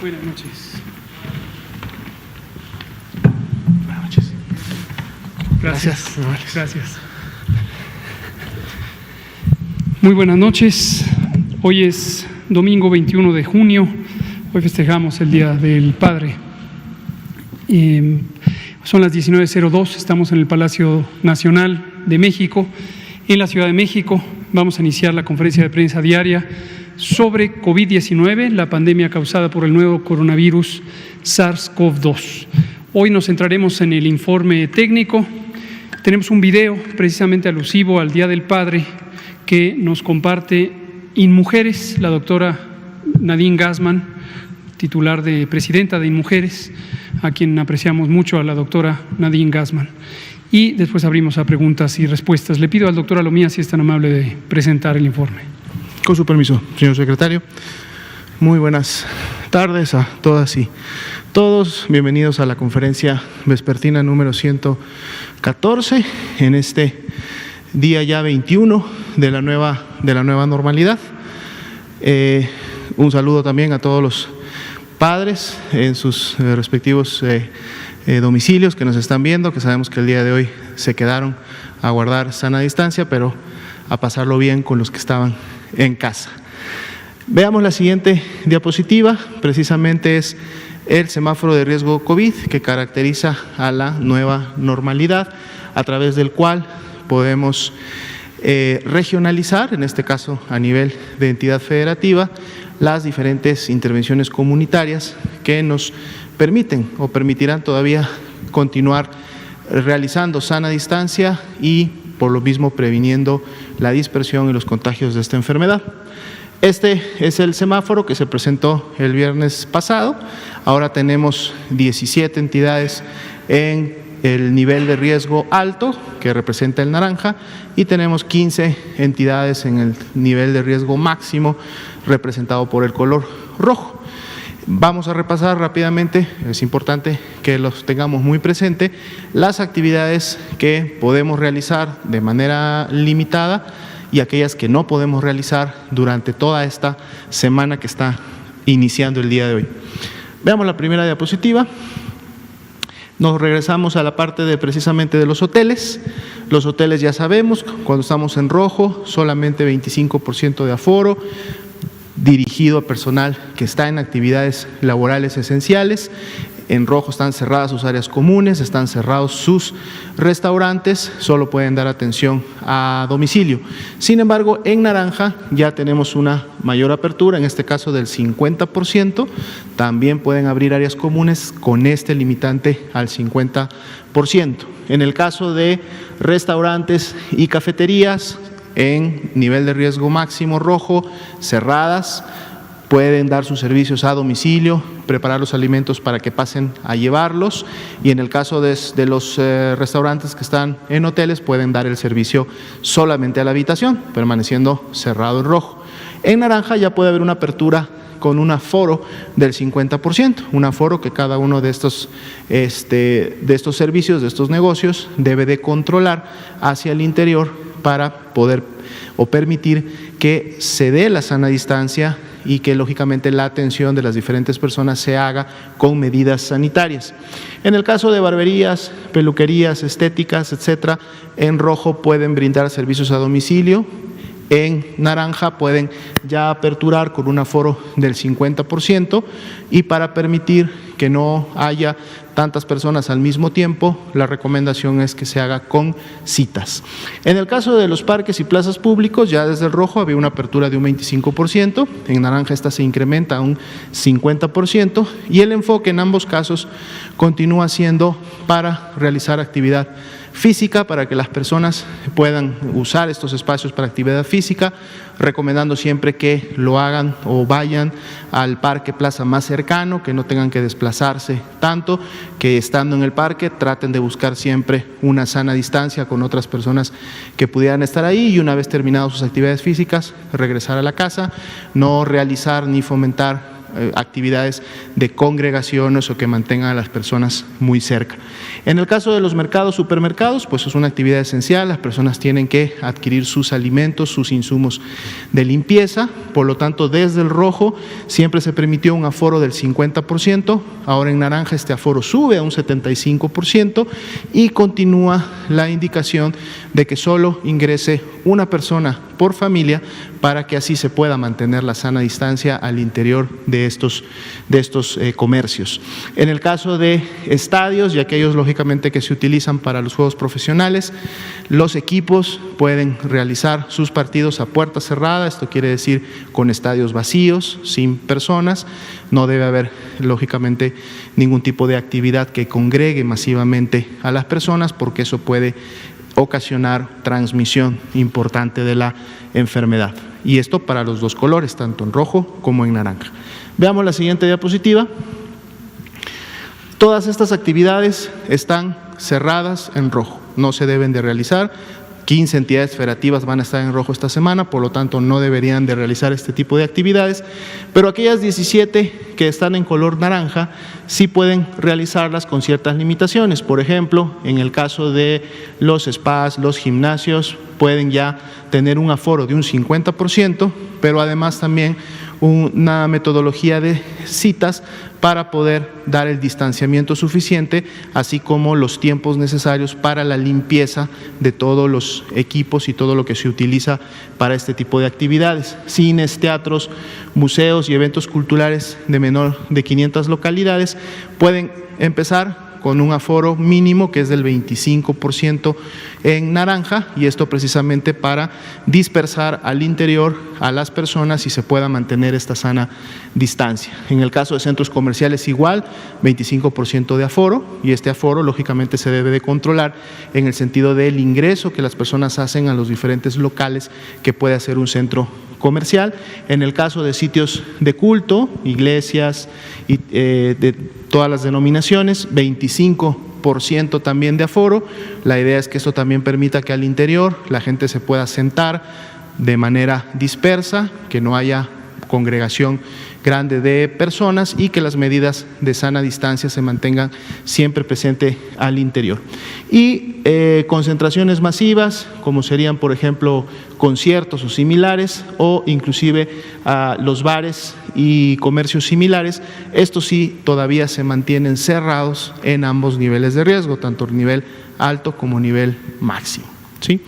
Buenas noches. Buenas noches. Gracias. Muy buenas noches. Hoy es domingo 21 de junio. Hoy festejamos el Día del Padre. Son las 19:02. Estamos en el Palacio Nacional de México, en la Ciudad de México. Vamos a iniciar la conferencia de prensa diaria sobre COVID-19, la pandemia causada por el nuevo coronavirus SARS-CoV-2. Hoy nos centraremos en el informe técnico. Tenemos un video precisamente alusivo al Día del Padre que nos comparte InMujeres, la doctora Nadine Gassmann, titular de presidenta de InMujeres, a quien apreciamos mucho, a la doctora Nadine Gassmann. Y después abrimos a preguntas y respuestas. Le pido al doctor Alomía si es tan amable de presentar el informe. Con su permiso, señor secretario. Muy buenas tardes a todas y todos. Bienvenidos a la conferencia vespertina número 114, en este día ya 21 de la nueva normalidad. Un saludo también a todos los padres en sus respectivos domicilios que nos están viendo, que sabemos que el día de hoy se quedaron a guardar sana distancia, pero a pasarlo bien con los que estaban en casa. Veamos la siguiente diapositiva. Precisamente es el semáforo de riesgo COVID que caracteriza a la nueva normalidad, a través del cual podemos regionalizar, en este caso a nivel de entidad federativa, las diferentes intervenciones comunitarias que nos permiten o permitirán todavía continuar realizando sana distancia y por lo mismo previniendo la dispersión y los contagios de esta enfermedad. Este es el semáforo que se presentó el viernes pasado. Ahora tenemos 17 entidades en el nivel de riesgo alto, que representa el naranja, y tenemos 15 entidades en el nivel de riesgo máximo, representado por el color rojo. Vamos a repasar rápidamente, es importante que los tengamos muy presente, las actividades que podemos realizar de manera limitada y aquellas que no podemos realizar durante toda esta semana que está iniciando el día de hoy. Veamos la primera diapositiva. Nos regresamos a la parte de precisamente de los hoteles. Los hoteles ya sabemos, cuando estamos en rojo, solamente 25% de aforo, dirigido a personal que está en actividades laborales esenciales. En rojo están cerradas sus áreas comunes, están cerrados sus restaurantes, solo pueden dar atención a domicilio. Sin embargo, en naranja ya tenemos una mayor apertura, en este caso del 50%, también pueden abrir áreas comunes con este limitante al 50%. En el caso de restaurantes y cafeterías, en nivel de riesgo máximo rojo, cerradas, pueden dar sus servicios a domicilio, preparar los alimentos para que pasen a llevarlos, y en el caso de los restaurantes que están en hoteles, pueden dar el servicio solamente a la habitación, permaneciendo cerrado en rojo. En naranja ya puede haber una apertura con un aforo del 50%, un aforo que cada uno de estos servicios, de estos negocios, debe de controlar hacia el interior para poder o permitir que se dé la sana distancia y que lógicamente la atención de las diferentes personas se haga con medidas sanitarias. En el caso de barberías, peluquerías, estéticas, etcétera, en rojo pueden brindar servicios a domicilio. En naranja pueden ya aperturar con un aforo del 50%, y para permitir que no haya tantas personas al mismo tiempo, la recomendación es que se haga con citas. En el caso de los parques y plazas públicos, ya desde el rojo había una apertura de un 25%, en naranja esta se incrementa a un 50%, y el enfoque en ambos casos continúa siendo para realizar actividad física, para que las personas puedan usar estos espacios para actividad física, recomendando siempre que lo hagan o vayan al parque plaza más cercano, que no tengan que desplazarse tanto, que estando en el parque traten de buscar siempre una sana distancia con otras personas que pudieran estar ahí, y una vez terminadas sus actividades físicas, regresar a la casa, no realizar ni fomentar actividades de congregaciones o que mantengan a las personas muy cerca. En el caso de los mercados, supermercados, pues es una actividad esencial, las personas tienen que adquirir sus alimentos, sus insumos de limpieza, por lo tanto desde el rojo siempre se permitió un aforo del 50%, ahora en naranja este aforo sube a un 75% y continúa la indicación de que solo ingrese una persona por familia para que así se pueda mantener la sana distancia al interior de estos comercios. En el caso de estadios y aquellos lógicamente que se utilizan para los juegos profesionales, los equipos pueden realizar sus partidos a puerta cerrada, esto quiere decir con estadios vacíos, sin personas, no debe haber lógicamente ningún tipo de actividad que congregue masivamente a las personas porque eso puede ocasionar transmisión importante de la enfermedad. Y esto para los dos colores, tanto en rojo como en naranja. Veamos la siguiente diapositiva. Todas estas actividades están cerradas en rojo, no se deben de realizar. 15 entidades federativas van a estar en rojo esta semana, por lo tanto no deberían de realizar este tipo de actividades, pero aquellas 17 que están en color naranja sí pueden realizarlas con ciertas limitaciones. Por ejemplo, en el caso de los spas, los gimnasios, pueden ya tener un aforo de un 50%, pero además también una metodología de citas para poder dar el distanciamiento suficiente, así como los tiempos necesarios para la limpieza de todos los equipos y todo lo que se utiliza para este tipo de actividades. Cines, teatros, museos y eventos culturales de menor de 500 localidades pueden empezar con un aforo mínimo que es del 25% en naranja, y esto precisamente para dispersar al interior a las personas y se pueda mantener esta sana distancia. En el caso de centros comerciales igual, 25% de aforo, y este aforo lógicamente se debe de controlar en el sentido del ingreso que las personas hacen a los diferentes locales que puede hacer un centro comercial. En el caso de sitios de culto, iglesias y de todas las denominaciones, 25% también de aforo. La idea es que esto también permita que al interior la gente se pueda sentar de manera dispersa, que no haya congregación grande de personas y que las medidas de sana distancia se mantengan siempre presente al interior. Y concentraciones masivas, como serían por ejemplo conciertos o similares, o inclusive los bares y comercios similares, estos sí todavía se mantienen cerrados en ambos niveles de riesgo, tanto nivel alto como nivel máximo. ¿Sí?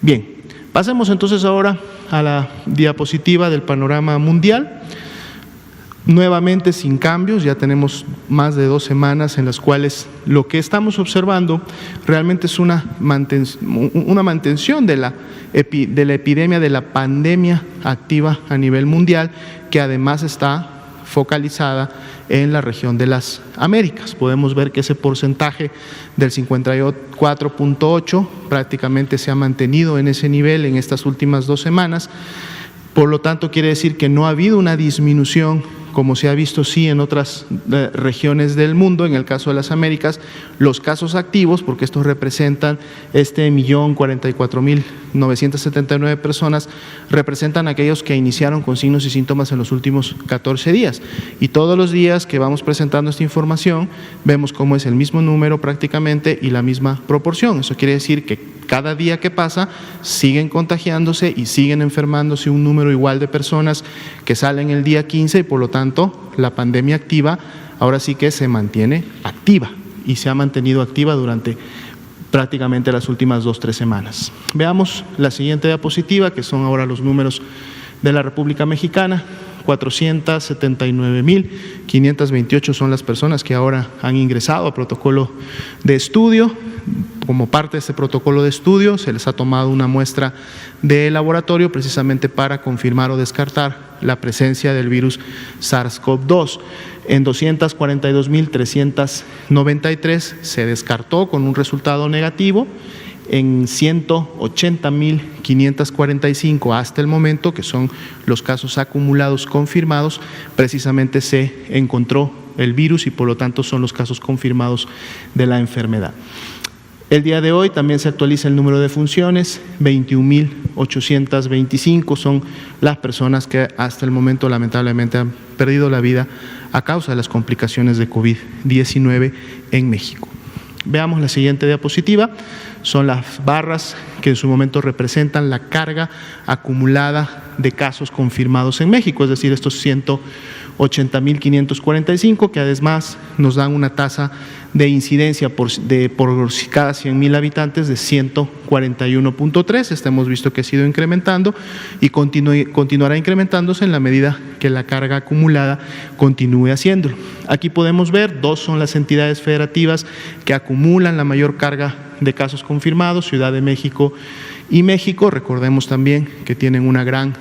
Bien, pasemos entonces ahora a la diapositiva del panorama mundial. Nuevamente sin cambios, ya tenemos más de 2 semanas en las cuales lo que estamos observando realmente es una mantención de la epidemia, de la pandemia activa a nivel mundial, que además está focalizada en la región de las Américas. Podemos ver que ese porcentaje del 54.8 prácticamente se ha mantenido en ese nivel en estas últimas 2 semanas. Por lo tanto, quiere decir que no ha habido una disminución, como se ha visto sí en otras regiones del mundo. En el caso de las Américas, los casos activos, porque estos representan 1.044.979 personas, representan aquellos que iniciaron con signos y síntomas en los últimos 14 días. Y todos los días que vamos presentando esta información, vemos cómo es el mismo número prácticamente y la misma proporción. Eso quiere decir que cada día que pasa siguen contagiándose y siguen enfermándose un número igual de personas que salen el día 15, y por lo tanto la pandemia activa ahora sí que se mantiene activa y se ha mantenido activa durante prácticamente las últimas 2-3 semanas. Veamos la siguiente diapositiva, que son ahora los números de la República Mexicana. 479.528 son las personas que ahora han ingresado a protocolo de estudio. Como parte de este protocolo de estudio se les ha tomado una muestra de laboratorio precisamente para confirmar o descartar la presencia del virus SARS-CoV-2. En 242.393 se descartó con un resultado negativo. En 180.545 hasta el momento, que son los casos acumulados confirmados, precisamente se encontró el virus y por lo tanto son los casos confirmados de la enfermedad. El día de hoy también se actualiza el número de funciones, 21.825 son las personas que hasta el momento lamentablemente han perdido la vida a causa de las complicaciones de COVID-19 en México. Veamos la siguiente diapositiva, son las barras que en su momento representan la carga acumulada de casos confirmados en México, es decir, estos 180.545 que además nos dan una tasa de incidencia por cada 100.000 habitantes de 141.3. Este hemos visto que ha sido incrementando y continuará incrementándose en la medida que la carga acumulada continúe haciéndolo. Aquí podemos ver, dos son las entidades federativas que acumulan la mayor carga de casos confirmados, Ciudad de México y México. Recordemos también que tienen una gran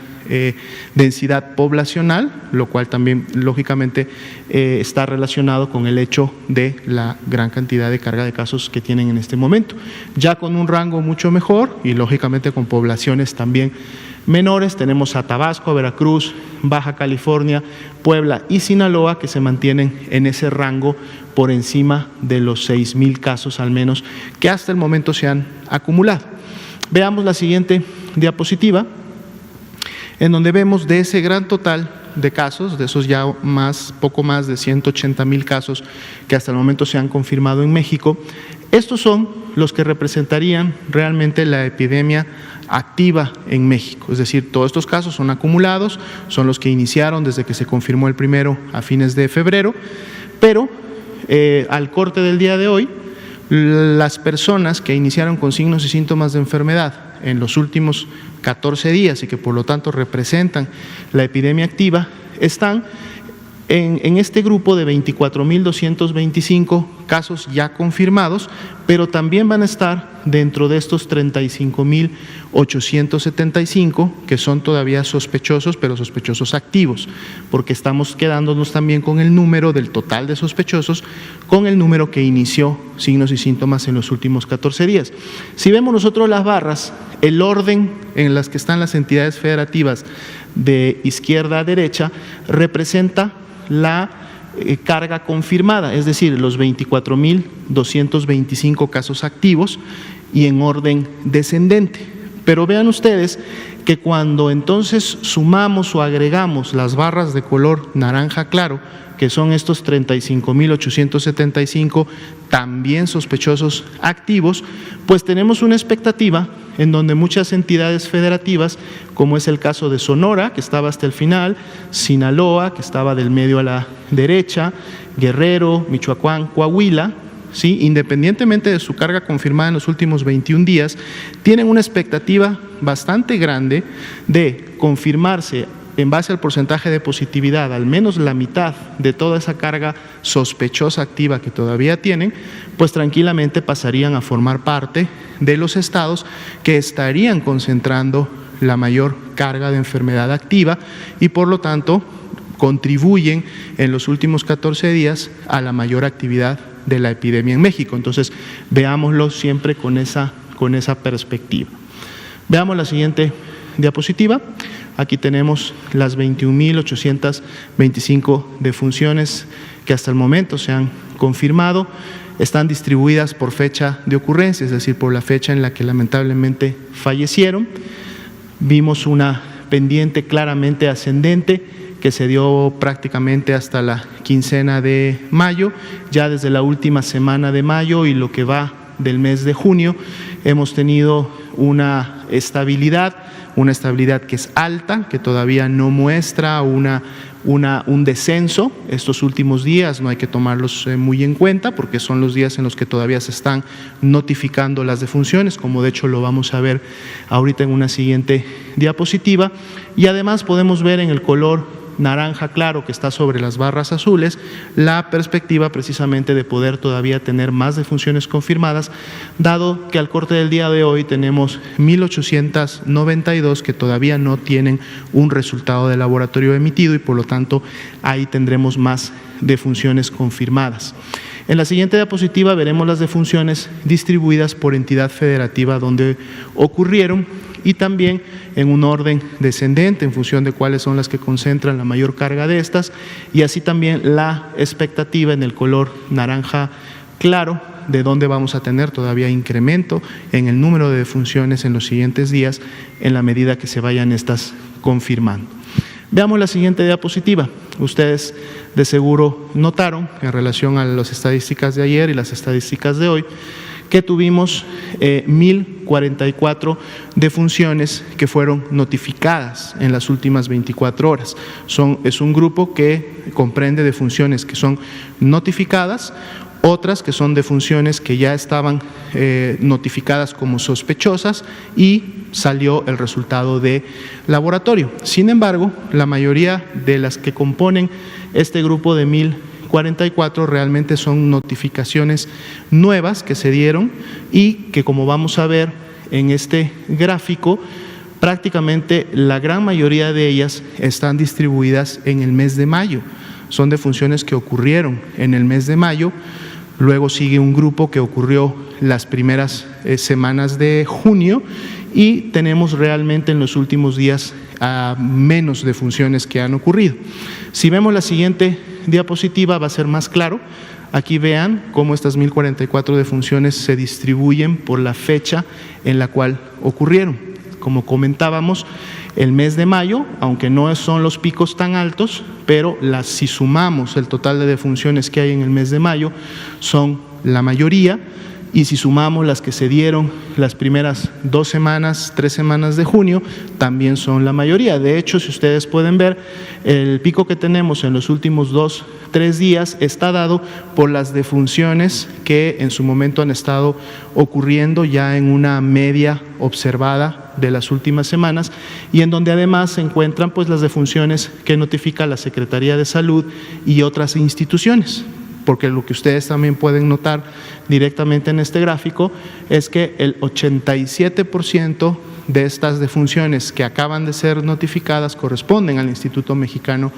densidad poblacional, lo cual también lógicamente está relacionado con el hecho de la gran cantidad de carga de casos que tienen en este momento. Ya con un rango mucho mejor y lógicamente con poblaciones también menores, tenemos a Tabasco, Veracruz, Baja California, Puebla y Sinaloa que se mantienen en ese rango por encima de los 6,000 casos al menos que hasta el momento se han acumulado. Veamos la siguiente diapositiva, en donde vemos de ese gran total de casos, de esos ya poco más de 180,000 casos que hasta el momento se han confirmado en México, estos son los que representarían realmente la epidemia activa en México, es decir, todos estos casos son acumulados, son los que iniciaron desde que se confirmó el primero a fines de febrero, pero al corte del día de hoy, las personas que iniciaron con signos y síntomas de enfermedad en los últimos 14 días y que por lo tanto representan la epidemia activa, están en este grupo de 24.225 casos ya confirmados, pero también van a estar dentro de estos 35.875 que son todavía sospechosos, pero sospechosos activos, porque estamos quedándonos también con el número del total de sospechosos, con el número que inició signos y síntomas en los últimos 14 días. Si vemos nosotros las barras, el orden en las que están las entidades federativas de izquierda a derecha representa la carga confirmada, es decir, los 24.225 casos activos y en orden descendente. Pero vean ustedes que cuando entonces sumamos o agregamos las barras de color naranja claro, que son estos 35.875 también sospechosos activos, pues tenemos una expectativa en donde muchas entidades federativas, como es el caso de Sonora, que estaba hasta el final, Sinaloa, que estaba del medio a la derecha, Guerrero, Michoacán, Coahuila, ¿sí?, independientemente de su carga confirmada en los últimos 21 días, tienen una expectativa bastante grande de confirmarse en base al porcentaje de positividad, al menos la mitad de toda esa carga sospechosa activa que todavía tienen, pues tranquilamente pasarían a formar parte de los estados que estarían concentrando la mayor carga de enfermedad activa y por lo tanto contribuyen en los últimos 14 días a la mayor actividad de la epidemia en México. Entonces, veámoslo siempre con esa perspectiva. Veamos la siguiente diapositiva. Aquí tenemos las 21.825 defunciones que hasta el momento se han confirmado. Están distribuidas por fecha de ocurrencia, es decir, por la fecha en la que lamentablemente fallecieron. Vimos una pendiente claramente ascendente que se dio prácticamente hasta la quincena de mayo. Ya desde la última semana de mayo y lo que va del mes de junio hemos tenido una estabilidad que es alta, que todavía no muestra un descenso. Estos últimos días no hay que tomarlos muy en cuenta porque son los días en los que todavía se están notificando las defunciones, como de hecho lo vamos a ver ahorita en una siguiente diapositiva. Y además podemos ver en el color naranja claro que está sobre las barras azules, la perspectiva precisamente de poder todavía tener más defunciones confirmadas, dado que al corte del día de hoy tenemos 1.892 que todavía no tienen un resultado de laboratorio emitido y por lo tanto ahí tendremos más defunciones confirmadas. En la siguiente diapositiva veremos las defunciones distribuidas por entidad federativa donde ocurrieron y también en un orden descendente en función de cuáles son las que concentran la mayor carga de estas y así también la expectativa en el color naranja claro de dónde vamos a tener todavía incremento en el número de defunciones en los siguientes días en la medida que se vayan estas confirmando. Veamos la siguiente diapositiva. Ustedes de seguro notaron, en relación a las estadísticas de ayer y las estadísticas de hoy, que tuvimos 1.044 defunciones que fueron notificadas en las últimas 24 horas. Es un grupo que comprende defunciones que son notificadas, otras que son defunciones que ya estaban notificadas como sospechosas y salió el resultado de laboratorio. Sin embargo, la mayoría de las que componen este grupo de 1.044 realmente son notificaciones nuevas que se dieron y que, como vamos a ver en este gráfico, prácticamente la gran mayoría de ellas están distribuidas en el mes de mayo. Son defunciones que ocurrieron en el mes de mayo. Luego sigue un grupo que ocurrió las primeras semanas de junio y tenemos realmente en los últimos días menos defunciones que han ocurrido. Si vemos la siguiente diapositiva va a ser más claro. Aquí vean cómo estas 1.044 defunciones se distribuyen por la fecha en la cual ocurrieron. Como comentábamos, el mes de mayo, aunque no son los picos tan altos, pero si sumamos el total de defunciones que hay en el mes de mayo, son la mayoría, y si sumamos las que se dieron las primeras 2 semanas, 3 semanas de junio, también son la mayoría. De hecho, si ustedes pueden ver, el pico que tenemos en los últimos 2-3 días está dado por las defunciones que en su momento han estado ocurriendo ya en una media observada de las últimas semanas y en donde además se encuentran pues las defunciones que notifica la Secretaría de Salud y otras instituciones. Porque lo que ustedes también pueden notar directamente en este gráfico es que el 87% de estas defunciones que acaban de ser notificadas corresponden al Instituto Mexicano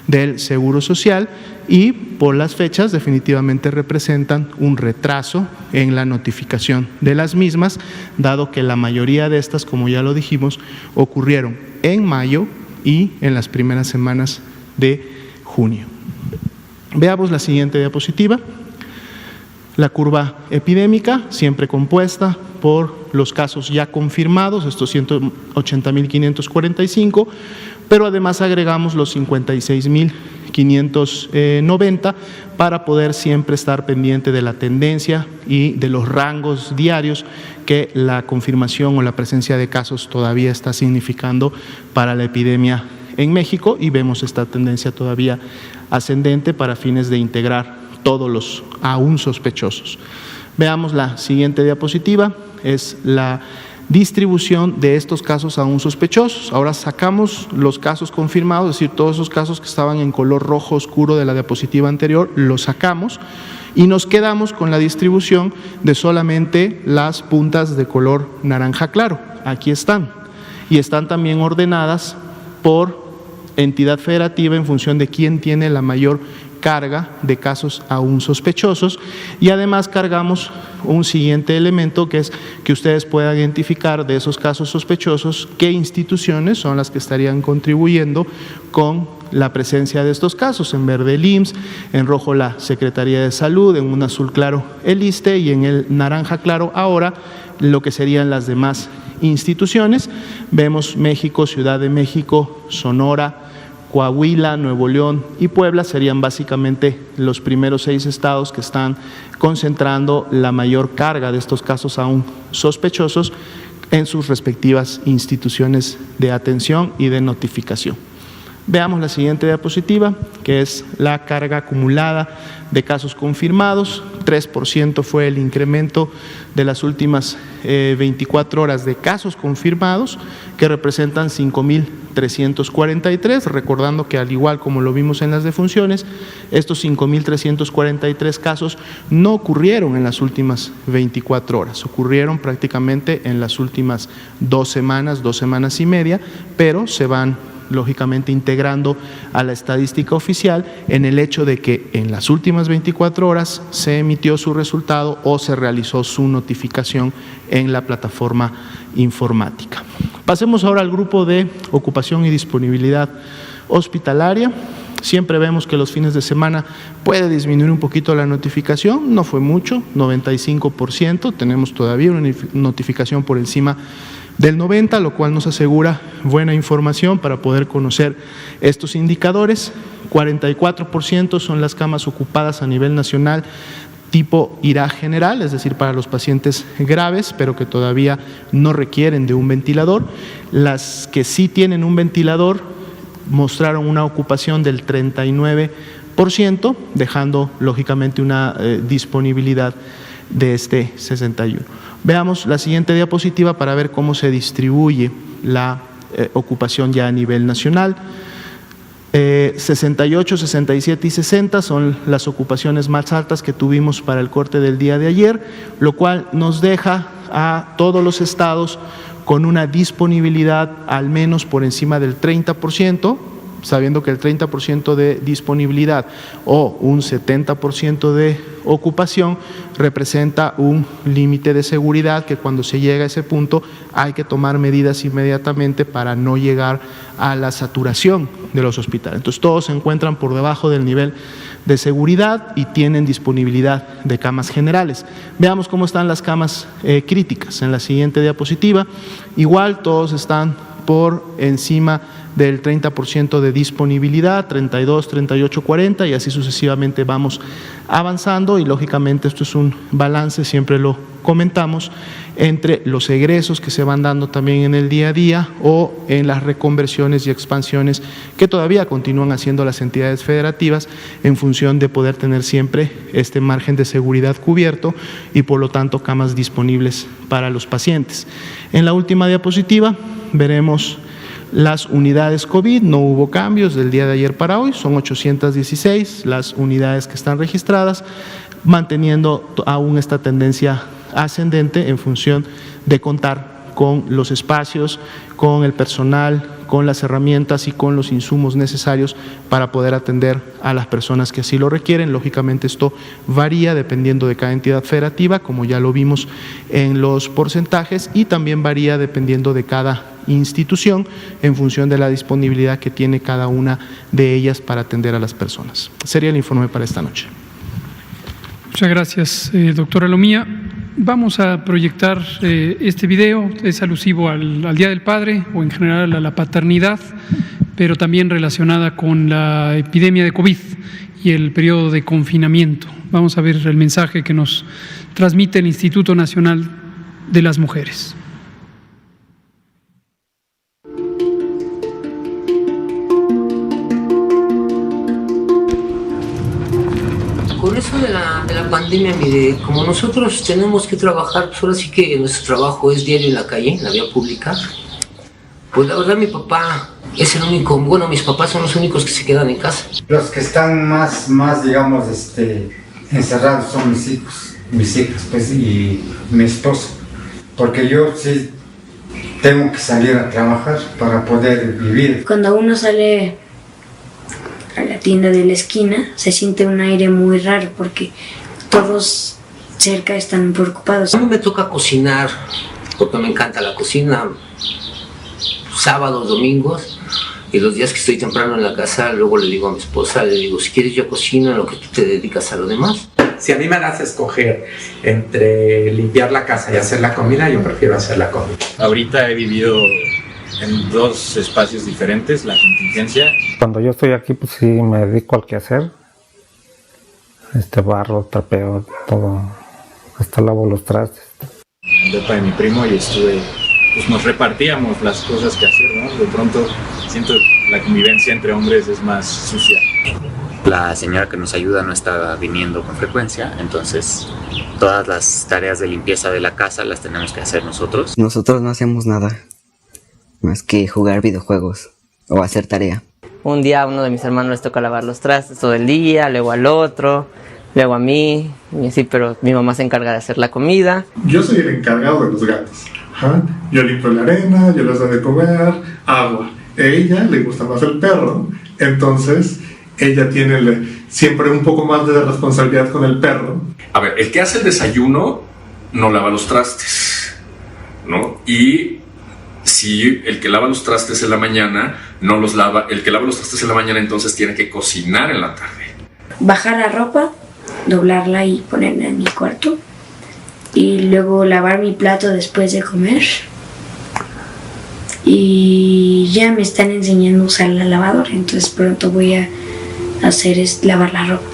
del Seguro Social y por las fechas definitivamente representan un retraso en la notificación de las mismas, dado que la mayoría de estas, como ya lo dijimos, ocurrieron en mayo y en las primeras semanas de junio. Veamos la siguiente diapositiva. La curva epidémica, siempre compuesta por los casos ya confirmados, estos 180.545, pero además agregamos los 56.590 para poder siempre estar pendiente de la tendencia y de los rangos diarios que la confirmación o la presencia de casos todavía está significando para la epidemia en México, y vemos esta tendencia todavía ascendente para fines de integrar todos los aún sospechosos. Veamos la siguiente diapositiva, es la distribución de estos casos aún sospechosos. Ahora sacamos los casos confirmados, es decir, todos esos casos que estaban en color rojo oscuro de la diapositiva anterior, los sacamos y nos quedamos con la distribución de solamente las puntas de color naranja claro. Aquí están, y están también ordenadas por entidad federativa en función de quién tiene la mayor carga de casos aún sospechosos, y además cargamos un siguiente elemento que es que ustedes puedan identificar de esos casos sospechosos qué instituciones son las que estarían contribuyendo con la presencia de estos casos. En verde el IMSS, en rojo la Secretaría de Salud, en un azul claro el ISSSTE y en el naranja claro ahora lo que serían las demás instituciones. Vemos México, Ciudad de México, Sonora, Coahuila, Nuevo León y Puebla serían básicamente los primeros 6 estados que están concentrando la mayor carga de estos casos aún sospechosos en sus respectivas instituciones de atención y de notificación. Veamos la siguiente diapositiva, que es la carga acumulada de casos confirmados. 3% fue el incremento de las últimas 24 horas de casos confirmados, que representan 5.343, recordando que al igual como lo vimos en las defunciones, estos 5.343 casos no ocurrieron en las últimas 24 horas, ocurrieron prácticamente en las últimas 2 semanas y media, pero se van lógicamente integrando a la estadística oficial en el hecho de que en las últimas 24 horas se emitió su resultado o se realizó su notificación en la plataforma informática. Pasemos ahora al grupo de ocupación y disponibilidad hospitalaria. Siempre vemos que los fines de semana puede disminuir un poquito la notificación, no fue mucho, 95%, tenemos todavía una notificación por encima del 90%, lo cual nos asegura buena información para poder conocer estos indicadores. 44% son las camas ocupadas a nivel nacional tipo IRA general, es decir, para los pacientes graves, pero que todavía no requieren de un ventilador. Las que sí tienen un ventilador mostraron una ocupación del 39%, dejando lógicamente una disponibilidad de este 61%. Veamos la siguiente diapositiva para ver cómo se distribuye la ocupación ya a nivel nacional. 68, 67 y 60 son las ocupaciones más altas que tuvimos para el corte del día de ayer, lo cual nos deja a todos los estados con una disponibilidad al menos por encima del 30%, sabiendo que el 30% de disponibilidad o un 70% de ocupación representa un límite de seguridad que cuando se llega a ese punto hay que tomar medidas inmediatamente para no llegar a la saturación de los hospitales. Entonces todos se encuentran por debajo del nivel de seguridad y tienen disponibilidad de camas generales. Veamos cómo están las camas críticas en la siguiente diapositiva. Igual todos están por encima del 30% de disponibilidad, 32, 38, 40 y así sucesivamente vamos avanzando y lógicamente esto es un balance, siempre lo comentamos, entre los egresos que se van dando también en el día a día o en las reconversiones y expansiones que todavía continúan haciendo las entidades federativas en función de poder tener siempre este margen de seguridad cubierto y por lo tanto camas disponibles para los pacientes. En la última diapositiva veremos las unidades COVID, no hubo cambios del día de ayer para hoy, son 816 las unidades que están registradas, manteniendo aún esta tendencia ascendente en función de contar con los espacios, con el personal, con las herramientas y con los insumos necesarios para poder atender a las personas que así lo requieren. Lógicamente esto varía dependiendo de cada entidad federativa, como ya lo vimos en los porcentajes, y también varía dependiendo de cada institución en función de la disponibilidad que tiene cada una de ellas para atender a las personas. Sería el informe para esta noche. Muchas gracias, doctora Lomía. Vamos a proyectar este video, es alusivo al Día del Padre o en general a la paternidad, pero también relacionada con la epidemia de COVID y el periodo de confinamiento. Vamos a ver el mensaje que nos transmite el Instituto Nacional de las Mujeres. Con eso de la pandemia, mire, como nosotros tenemos que trabajar, pues ahora sí que nuestro trabajo es diario en la calle, en la vía pública, pues la verdad mi papá es el único, bueno, mis papás son los únicos que se quedan en casa. Los que están más digamos, encerrados son mis hijas, pues, y mi esposa, porque yo sí tengo que salir a trabajar para poder vivir. Cuando uno sale a la tienda de la esquina se siente un aire muy raro porque todos cerca están preocupados. A mí me toca cocinar porque me encanta la cocina, sábados, domingos, y los días que estoy temprano en la casa luego le digo a mi esposa, le digo, si quieres yo cocino en lo que tú te dedicas a lo demás. Si a mí me das a escoger entre limpiar la casa y hacer la comida, yo prefiero hacer la comida. Ahorita he vivido en dos espacios diferentes, la contingencia. Cuando yo estoy aquí, pues sí me dedico al quehacer. Barro, trapeo, todo. Hasta lavo los trastes. En depa de mi primo y pues nos repartíamos las cosas que hacer, ¿no? De pronto siento que la convivencia entre hombres es más sucia. La señora que nos ayuda no está viniendo con frecuencia, entonces todas las tareas de limpieza de la casa las tenemos que hacer nosotros. Nosotros no hacemos nada más que jugar videojuegos o hacer tarea. Un día a uno de mis hermanos les toca lavar los trastes todo el día, luego al otro, luego a mí, y así, pero mi mamá se encarga de hacer la comida. Yo soy el encargado de los gatos. Ajá. Yo limpio la arena, yo les doy de comer, agua. A ella le gusta más el perro, entonces ella tiene siempre un poco más de responsabilidad con el perro. A ver, el que hace el desayuno no lava los trastes, ¿no? Y si el que lava los trastes en la mañana no los lava, el que lava los trastes en la mañana entonces tiene que cocinar en la tarde. Bajar la ropa, doblarla y ponerla en mi cuarto. Y luego lavar mi plato después de comer. Y ya me están enseñando a usar la lavadora, entonces pronto voy a hacer es lavar la ropa.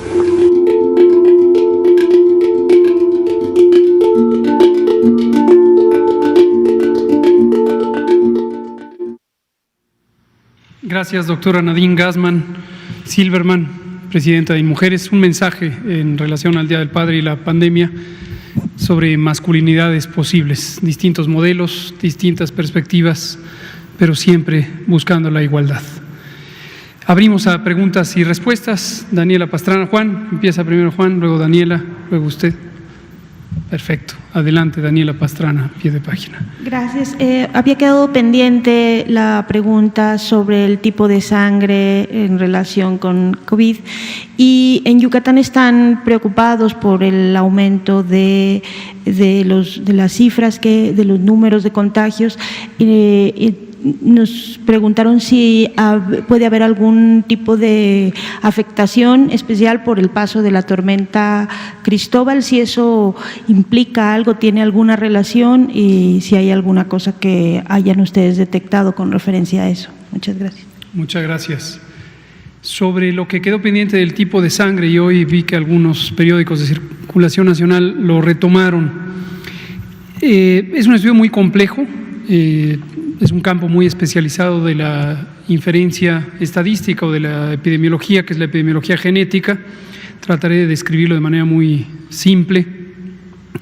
Gracias, doctora Nadine Gassman Silverman, presidenta de InMujeres. Un mensaje en relación al Día del Padre y la pandemia sobre masculinidades posibles, distintos modelos, distintas perspectivas, pero siempre buscando la igualdad. Abrimos a preguntas y respuestas. Daniela Pastrana. Juan, empieza primero Juan, luego Daniela, luego usted. Perfecto. Adelante, Daniela Pastrana, pie de página. Gracias. Había quedado pendiente la pregunta sobre el tipo de sangre en relación con COVID, y en Yucatán están preocupados por el aumento de las cifras, de los números de contagios. Nos preguntaron si puede haber algún tipo de afectación especial por el paso de la tormenta Cristóbal, si eso implica algo, tiene alguna relación, y si hay alguna cosa que hayan ustedes detectado con referencia a eso. Muchas gracias. Muchas gracias. Sobre lo que quedó pendiente del tipo de sangre, y hoy vi que algunos periódicos de circulación nacional lo retomaron. Es un estudio muy complejo. Es un campo muy especializado de la inferencia estadística o de la epidemiología, que es la epidemiología genética. Trataré de describirlo de manera muy simple.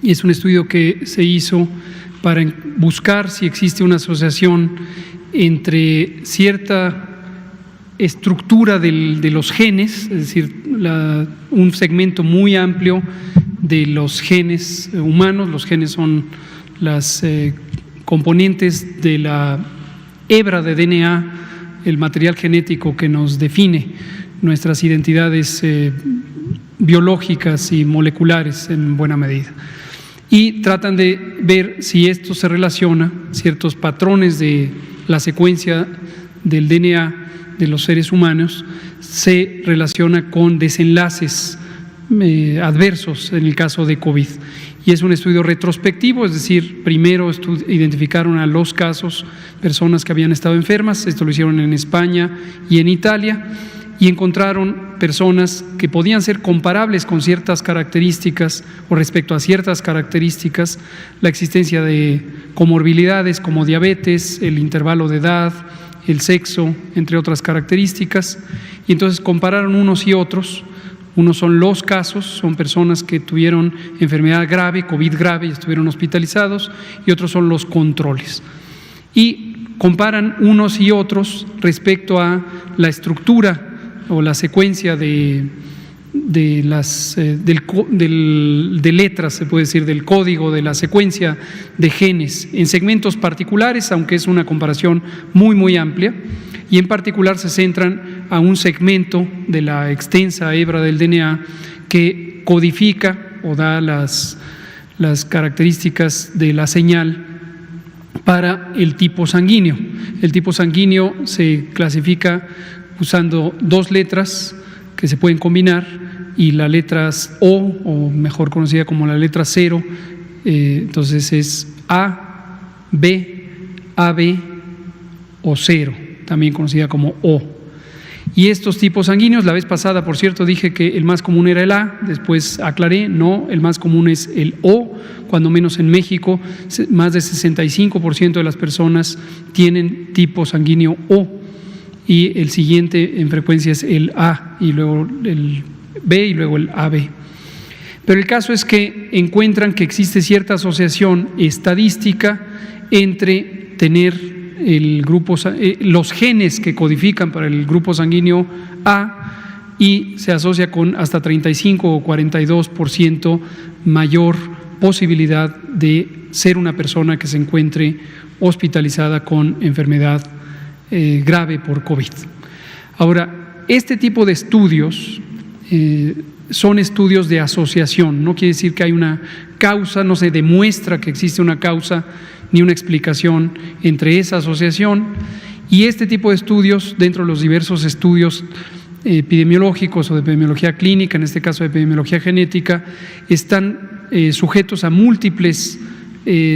Y es un estudio que se hizo para buscar si existe una asociación entre cierta estructura de los genes, es decir, un segmento muy amplio de los genes humanos. Los genes son las componentes de la hebra de DNA, el material genético que nos define nuestras identidades biológicas y moleculares en buena medida. Y tratan de ver si esto se relaciona, ciertos patrones de la secuencia del DNA de los seres humanos se relaciona con desenlaces adversos en el caso de COVID. Y es un estudio retrospectivo, es decir, primero identificaron a los casos, personas que habían estado enfermas, esto lo hicieron en España y en Italia, y encontraron personas que podían ser comparables con ciertas características o respecto a ciertas características, la existencia de comorbilidades como diabetes, el intervalo de edad, el sexo, entre otras características, y entonces compararon unos y otros. Unos son los casos, son personas que tuvieron enfermedad grave, COVID grave y estuvieron hospitalizados, y otros son los controles. Y comparan unos y otros respecto a la estructura o la secuencia de letras, se puede decir, del código, de la secuencia de genes en segmentos particulares, aunque es una comparación muy, muy amplia. Y en particular se centran a un segmento de la extensa hebra del DNA que codifica o da las características de la señal para el tipo sanguíneo. El tipo sanguíneo se clasifica usando dos letras que se pueden combinar, y la letra O mejor conocida como la letra 0, entonces es A, B, AB o 0. También conocida como O. Y estos tipos sanguíneos, la vez pasada, por cierto, dije que el más común era el A, después aclaré, no, el más común es el O, cuando menos en México, más del 65% de las personas tienen tipo sanguíneo O, y el siguiente en frecuencia es el A, y luego el B y luego el AB. Pero el caso es que encuentran que existe cierta asociación estadística entre tener los genes que codifican para el grupo sanguíneo A, y se asocia con hasta 35 o 42% mayor posibilidad de ser una persona que se encuentre hospitalizada con enfermedad grave por COVID. Ahora, este tipo de estudios son estudios de asociación, no quiere decir que hay una causa, no se demuestra que existe una causa ni una explicación entre esa asociación y este tipo de estudios, dentro de los diversos estudios epidemiológicos o de epidemiología clínica, en este caso de epidemiología genética, están sujetos a múltiples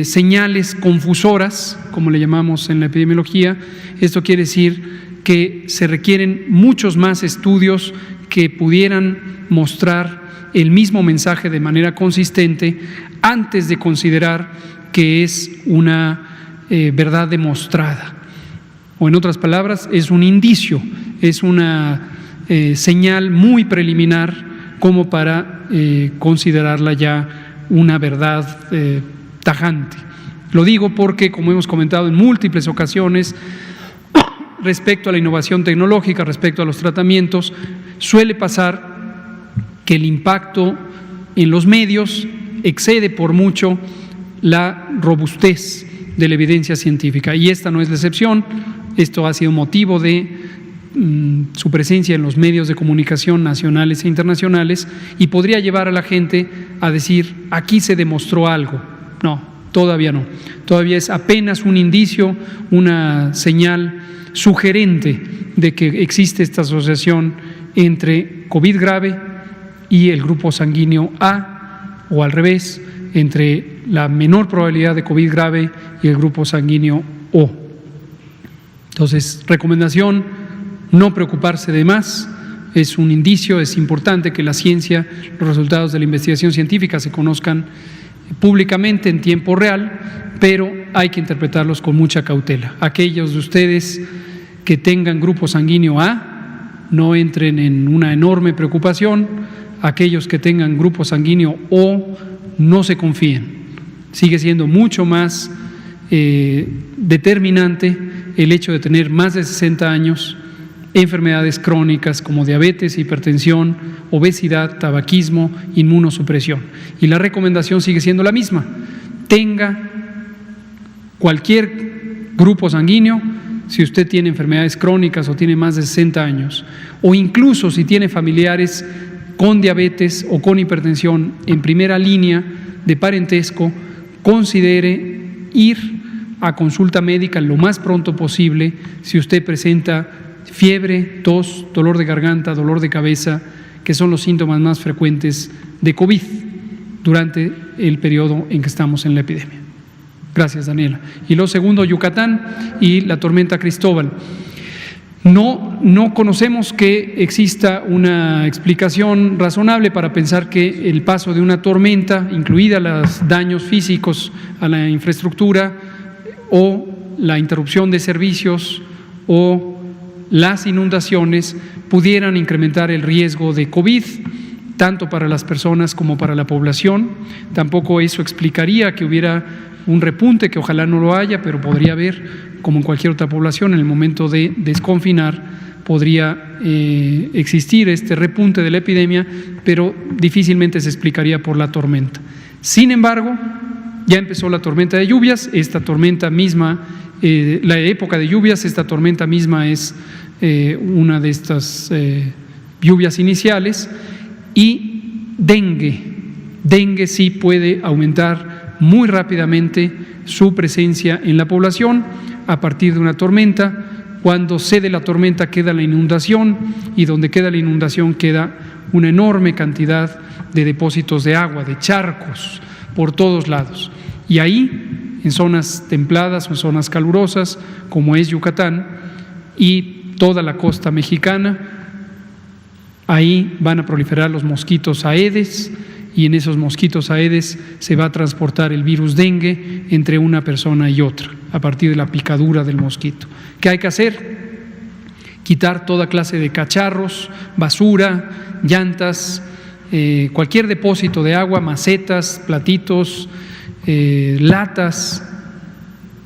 señales confusoras, como le llamamos en la epidemiología. Esto quiere decir que se requieren muchos más estudios que pudieran mostrar el mismo mensaje de manera consistente antes de considerar que es una verdad demostrada. O en otras palabras, es un indicio, es una señal muy preliminar como para considerarla ya una verdad tajante. Lo digo porque, como hemos comentado en múltiples ocasiones, respecto a la innovación tecnológica, respecto a los tratamientos, suele pasar que el impacto en los medios excede por mucho la robustez de la evidencia científica, y esta no es la excepción. Esto ha sido motivo de su presencia en los medios de comunicación nacionales e internacionales y podría llevar a la gente a decir, aquí se demostró algo. No, todavía no. Todavía es apenas un indicio, una señal sugerente de que existe esta asociación entre COVID grave y el grupo sanguíneo A, o al revés, entre la menor probabilidad de COVID grave y el grupo sanguíneo O. Entonces, recomendación, no preocuparse de más. Es un indicio, es importante que la ciencia, los resultados de la investigación científica se conozcan públicamente en tiempo real, pero hay que interpretarlos con mucha cautela. Aquellos de ustedes que tengan grupo sanguíneo A, no entren en una enorme preocupación. Aquellos que tengan grupo sanguíneo O, no se confíen. Sigue siendo mucho más determinante el hecho de tener más de 60 años, enfermedades crónicas como diabetes, hipertensión, obesidad, tabaquismo, inmunosupresión. Y la recomendación sigue siendo la misma. Tenga cualquier grupo sanguíneo, si usted tiene enfermedades crónicas o tiene más de 60 años, o incluso si tiene familiares con diabetes o con hipertensión en primera línea de parentesco, considere ir a consulta médica lo más pronto posible si usted presenta fiebre, tos, dolor de garganta, dolor de cabeza, que son los síntomas más frecuentes de COVID durante el periodo en que estamos en la epidemia. Gracias, Daniela. Y lo segundo, Yucatán y la tormenta Cristóbal. No conocemos que exista una explicación razonable para pensar que el paso de una tormenta, incluida los daños físicos a la infraestructura o la interrupción de servicios o las inundaciones, pudieran incrementar el riesgo de COVID, tanto para las personas como para la población. Tampoco eso explicaría que hubiera un repunte, que ojalá no lo haya, pero podría haber, como en cualquier otra población, en el momento de desconfinar, podría existir este repunte de la epidemia, pero difícilmente se explicaría por la tormenta. Sin embargo, ya empezó la tormenta de lluvias. Esta tormenta misma, la época de lluvias, esta tormenta misma es una de estas lluvias iniciales. Y dengue sí puede aumentar muy rápidamente su presencia en la población a partir de una tormenta. Cuando cede la tormenta queda la inundación, y donde queda la inundación queda una enorme cantidad de depósitos de agua, de charcos por todos lados. Y ahí, en zonas templadas o en zonas calurosas, como es Yucatán y toda la costa mexicana, ahí van a proliferar los mosquitos Aedes, y en esos mosquitos Aedes se va a transportar el virus dengue entre una persona y otra, a partir de la picadura del mosquito. ¿Qué hay que hacer? Quitar toda clase de cacharros, basura, llantas, cualquier depósito de agua, macetas, platitos, latas,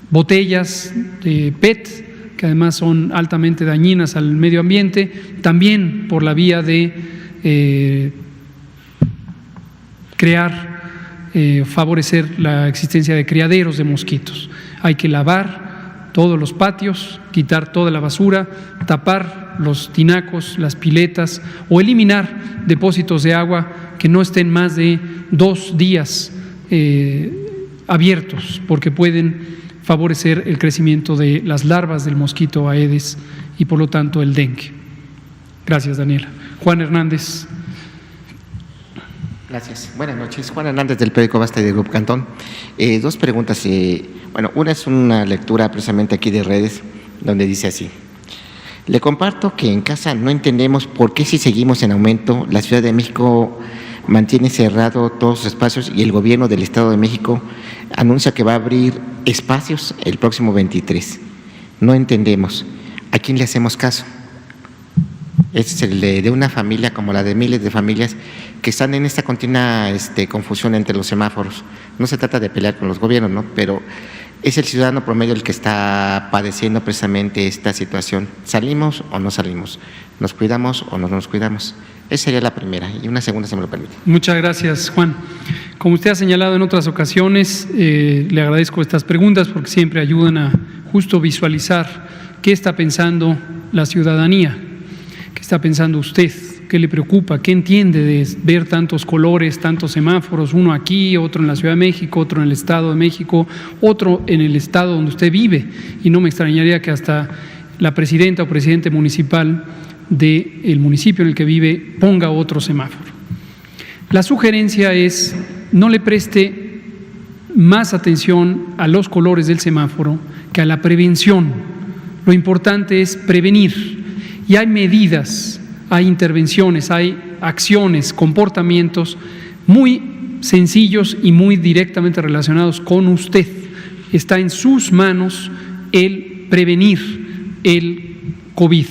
botellas de PET, que además son altamente dañinas al medio ambiente, también por la vía de favorecer la existencia de criaderos de mosquitos. Hay que lavar todos los patios, quitar toda la basura, tapar los tinacos, las piletas, o eliminar depósitos de agua que no estén más de 2 días abiertos, porque pueden favorecer el crecimiento de las larvas del mosquito Aedes y por lo tanto el dengue. Gracias, Daniela. Juan Hernández. Gracias. Buenas noches. Juan Hernández del periódico Basta y del Grupo Cantón. Dos preguntas. Bueno, una es una lectura precisamente aquí de redes, donde dice así: le comparto que en casa no entendemos por qué si seguimos en aumento, la Ciudad de México mantiene cerrado todos los espacios y el gobierno del Estado de México anuncia que va a abrir espacios el próximo 23. No entendemos. ¿A quién le hacemos caso? Es el de una familia como la de miles de familias que están en esta continua confusión entre los semáforos. No se trata de pelear con los gobiernos, ¿no? Pero es el ciudadano promedio el que está padeciendo precisamente esta situación. ¿Salimos o no salimos? ¿Nos cuidamos o no nos cuidamos? Esa sería la primera. Y una segunda, si me lo permite. Muchas gracias, Juan. Como usted ha señalado en otras ocasiones, le agradezco estas preguntas porque siempre ayudan a justo visualizar qué está pensando la ciudadanía, qué está pensando usted, qué le preocupa, qué entiende de ver tantos colores, tantos semáforos, uno aquí, otro en la Ciudad de México, otro en el Estado de México, otro en el estado donde usted vive. Y no me extrañaría que hasta la presidenta o presidente municipal del municipio en el que vive ponga otro semáforo. La sugerencia es: no le preste más atención a los colores del semáforo que a la prevención. Lo importante es prevenir, y hay medidas, hay intervenciones, hay acciones, comportamientos muy sencillos y muy directamente relacionados con usted. Está en sus manos el prevenir el COVID,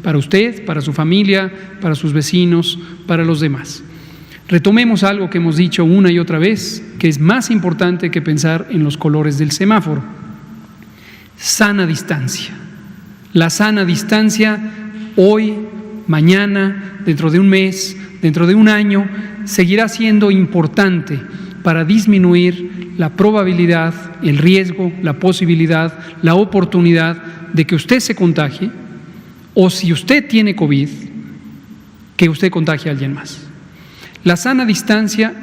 para usted, para su familia, para sus vecinos, para los demás. Retomemos algo que hemos dicho una y otra vez, que es más importante que pensar en los colores del semáforo: sana distancia. La sana distancia hoy, mañana, dentro de un mes, dentro de un año, seguirá siendo importante para disminuir la probabilidad, el riesgo, la posibilidad, la oportunidad de que usted se contagie, o si usted tiene COVID, que usted contagie a alguien más. La sana distancia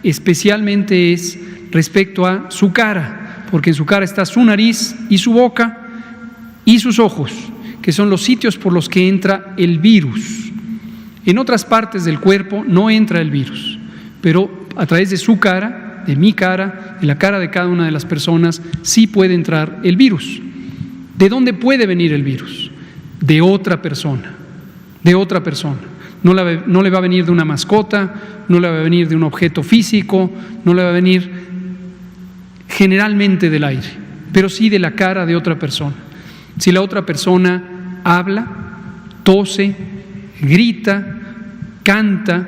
especialmente es respecto a su cara, porque en su cara está su nariz y su boca y sus ojos, que son los sitios por los que entra el virus. En otras partes del cuerpo no entra el virus, pero a través de su cara, de mi cara, de la cara de cada una de las personas, sí puede entrar el virus. ¿De dónde puede venir el virus? De otra persona, de otra persona. No le va a venir de una mascota, no le va a venir de un objeto físico, no le va a venir generalmente del aire, pero sí de la cara de otra persona. Si la otra persona habla, tose, grita, canta,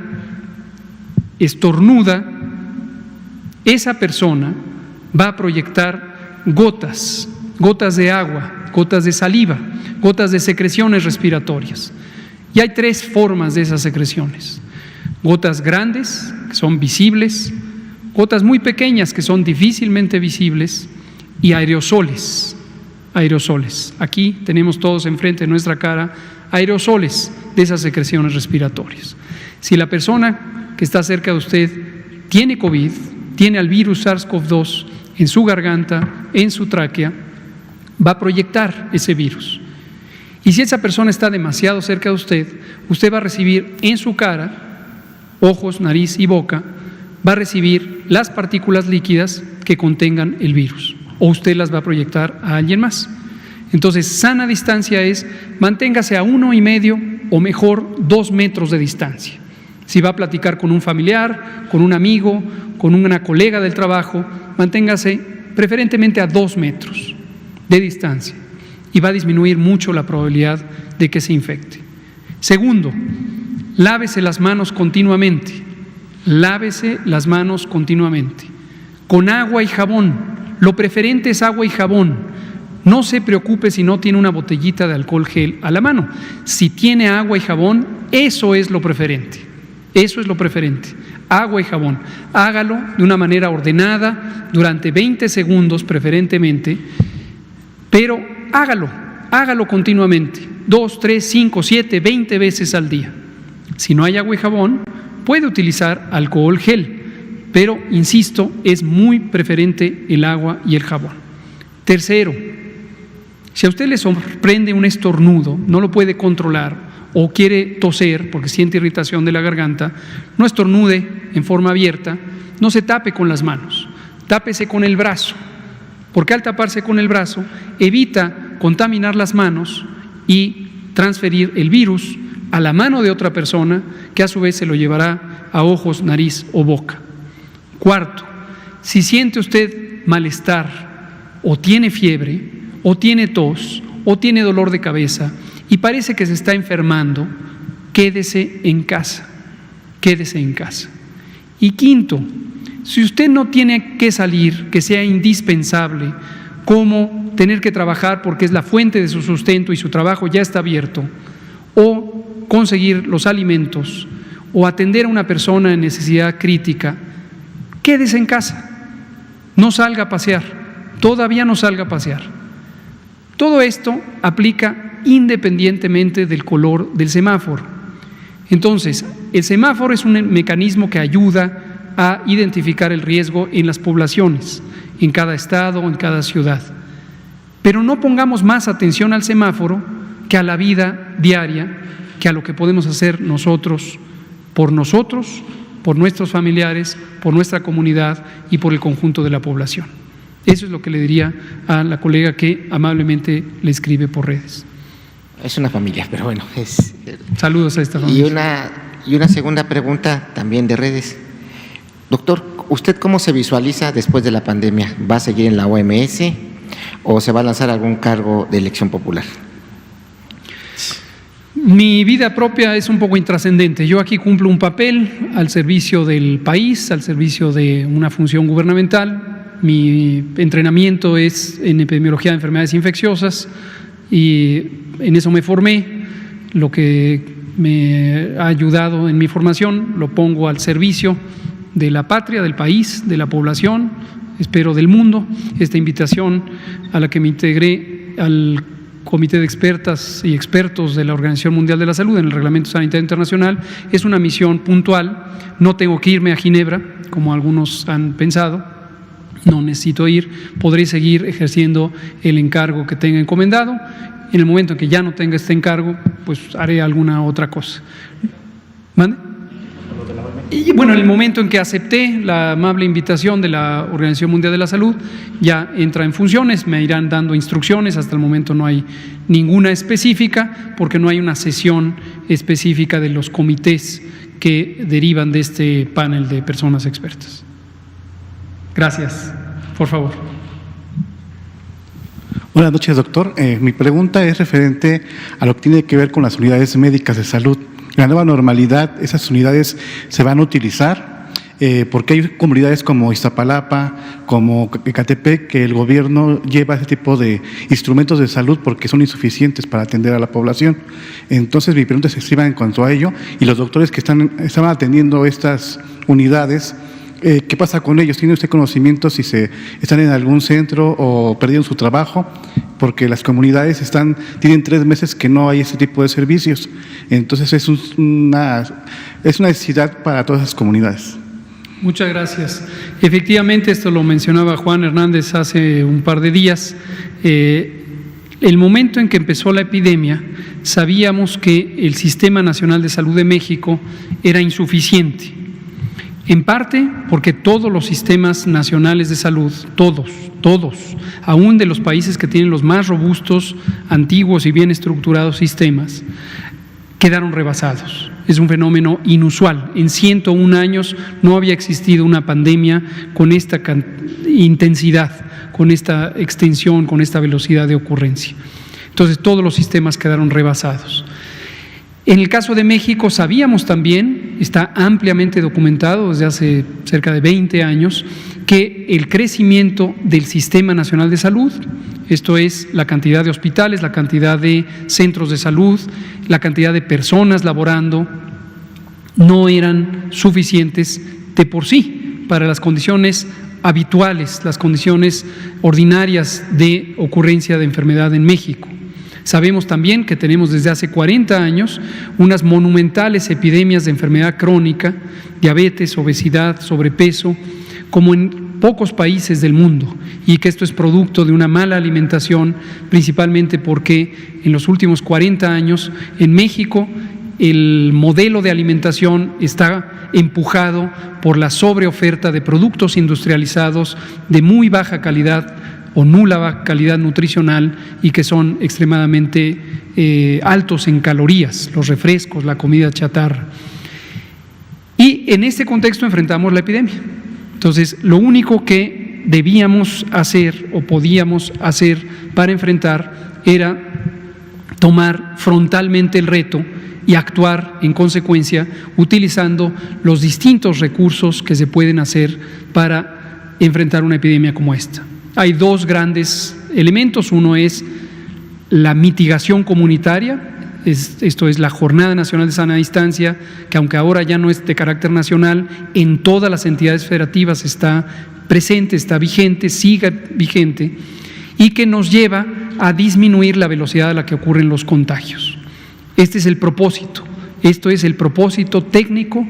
estornuda, esa persona va a proyectar gotas de agua, gotas de saliva, gotas de secreciones respiratorias. Y hay tres formas de esas secreciones: gotas grandes, que son visibles; gotas muy pequeñas, que son difícilmente visibles; y aerosoles. Aquí tenemos todos enfrente de nuestra cara aerosoles de esas secreciones respiratorias. Si la persona que está cerca de usted tiene COVID, tiene al virus SARS-CoV-2 en su garganta, en su tráquea, va a proyectar ese virus. Y si esa persona está demasiado cerca de usted, usted va a recibir en su cara, ojos, nariz y boca, va a recibir las partículas líquidas que contengan el virus, o usted las va a proyectar a alguien más. Entonces, sana distancia es: manténgase a 1,5 o mejor 2 metros de distancia. Si va a platicar con un familiar, con un amigo, con una colega del trabajo, manténgase preferentemente a 2 metros de distancia, y va a disminuir mucho la probabilidad de que se infecte. Segundo, lávese las manos continuamente. Lávese las manos continuamente, con agua y jabón. Lo preferente es agua y jabón. No se preocupe si no tiene una botellita de alcohol gel a la mano. Si tiene agua y jabón, eso es lo preferente. Eso es lo preferente. Agua y jabón. Hágalo de una manera ordenada, durante 20 segundos preferentemente, pero hágalo continuamente, 2, 3, 5, 7, 20 veces al día. Si no hay agua y jabón, puede utilizar alcohol gel, pero, insisto, es muy preferente el agua y el jabón. Tercero, si a usted le sorprende un estornudo, no lo puede controlar o quiere toser porque siente irritación de la garganta, no estornude en forma abierta, no se tape con las manos, tápese con el brazo, porque al taparse con el brazo evita contaminar las manos y transferir el virus a la mano de otra persona que a su vez se lo llevará a ojos, nariz o boca. Cuarto, si siente usted malestar o tiene fiebre o tiene tos o tiene dolor de cabeza y parece que se está enfermando, quédese en casa, quédese en casa. Y quinto, si usted no tiene que salir, que sea indispensable, como tener que trabajar porque es la fuente de su sustento y su trabajo ya está abierto, o conseguir los alimentos, o atender a una persona en necesidad crítica, quédese en casa, no salga a pasear, todavía no salga a pasear. Todo esto aplica independientemente del color del semáforo. Entonces, el semáforo es un mecanismo que ayuda a identificar el riesgo en las poblaciones, en cada estado, en cada ciudad. Pero no pongamos más atención al semáforo que a la vida diaria, que a lo que podemos hacer nosotros, por nuestros familiares, por nuestra comunidad y por el conjunto de la población. Eso es lo que le diría a la colega que amablemente le escribe por redes. Es una familia, pero bueno. Saludos a esta familia. Y una segunda pregunta también de redes. Doctor, ¿usted cómo se visualiza después de la pandemia? ¿Va a seguir en la OMS o se va a lanzar algún cargo de elección popular? Mi vida propia es un poco intrascendente. Yo aquí cumplo un papel al servicio del país, al servicio de una función gubernamental. Mi entrenamiento es en epidemiología de enfermedades infecciosas y en eso me formé. Lo que me ha ayudado en mi formación lo pongo al servicio de la patria, del país, de la población, espero del mundo. Esta invitación a la que me integré al Comité de Expertas y Expertos de la Organización Mundial de la Salud en el Reglamento Sanitario Internacional es una misión puntual. No tengo que irme a Ginebra, como algunos han pensado, no necesito ir, podré seguir ejerciendo el encargo que tenga encomendado. En el momento en que ya no tenga este encargo, pues haré alguna otra cosa. ¿Mande? Y bueno, en el momento en que acepté la amable invitación de la Organización Mundial de la Salud, ya entra en funciones, me irán dando instrucciones. Hasta el momento no hay ninguna específica, porque no hay una sesión específica de los comités que derivan de este panel de personas expertas. Gracias. Por favor. Buenas noches, doctor. Mi pregunta es referente a lo que tiene que ver con las unidades médicas de salud. En la nueva normalidad, ¿esas unidades se van a utilizar? Porque hay comunidades como Iztapalapa, como Ecatepec, que el gobierno lleva ese tipo de instrumentos de salud porque son insuficientes para atender a la población. Entonces, mi pregunta se escriba en cuanto a ello, y los doctores que estaban atendiendo estas unidades, ¿qué pasa con ellos? ¿Tiene usted conocimiento si están en algún centro o perdieron su trabajo? Porque las comunidades tienen 3 meses que no hay ese tipo de servicios. Entonces es una necesidad para todas las comunidades. Muchas gracias. Efectivamente, esto lo mencionaba Juan Hernández hace un par de días. El momento en que empezó la epidemia, sabíamos que el Sistema Nacional de Salud de México era insuficiente. En parte porque todos los sistemas nacionales de salud, todos, aún de los países que tienen los más robustos, antiguos y bien estructurados sistemas, quedaron rebasados. Es un fenómeno inusual. En 101 años no había existido una pandemia con esta intensidad, con esta extensión, con esta velocidad de ocurrencia. Entonces todos los sistemas quedaron rebasados. En el caso de México sabíamos también, está ampliamente documentado desde hace cerca de 20 años, que el crecimiento del Sistema Nacional de Salud, esto es la cantidad de hospitales, la cantidad de centros de salud, la cantidad de personas laborando, no eran suficientes de por sí para las condiciones habituales, las condiciones ordinarias de ocurrencia de enfermedad en México. Sabemos también que tenemos desde hace 40 años unas monumentales epidemias de enfermedad crónica, diabetes, obesidad, sobrepeso, como en pocos países del mundo, y que esto es producto de una mala alimentación, principalmente porque en los últimos 40 años en México el modelo de alimentación está empujado por la sobreoferta de productos industrializados de muy baja calidad o nula calidad nutricional y que son extremadamente altos en calorías, los refrescos, la comida chatarra. Y en este contexto enfrentamos la epidemia. Entonces, lo único que debíamos hacer o podíamos hacer para enfrentar era tomar frontalmente el reto y actuar en consecuencia utilizando los distintos recursos que se pueden hacer para enfrentar una epidemia como esta. Hay dos grandes elementos. Uno es la mitigación comunitaria, esto es la Jornada Nacional de Sana Distancia, que aunque ahora ya no es de carácter nacional, en todas las entidades federativas está presente, está vigente, sigue vigente, y que nos lleva a disminuir la velocidad a la que ocurren los contagios. Este es el propósito, esto es el propósito técnico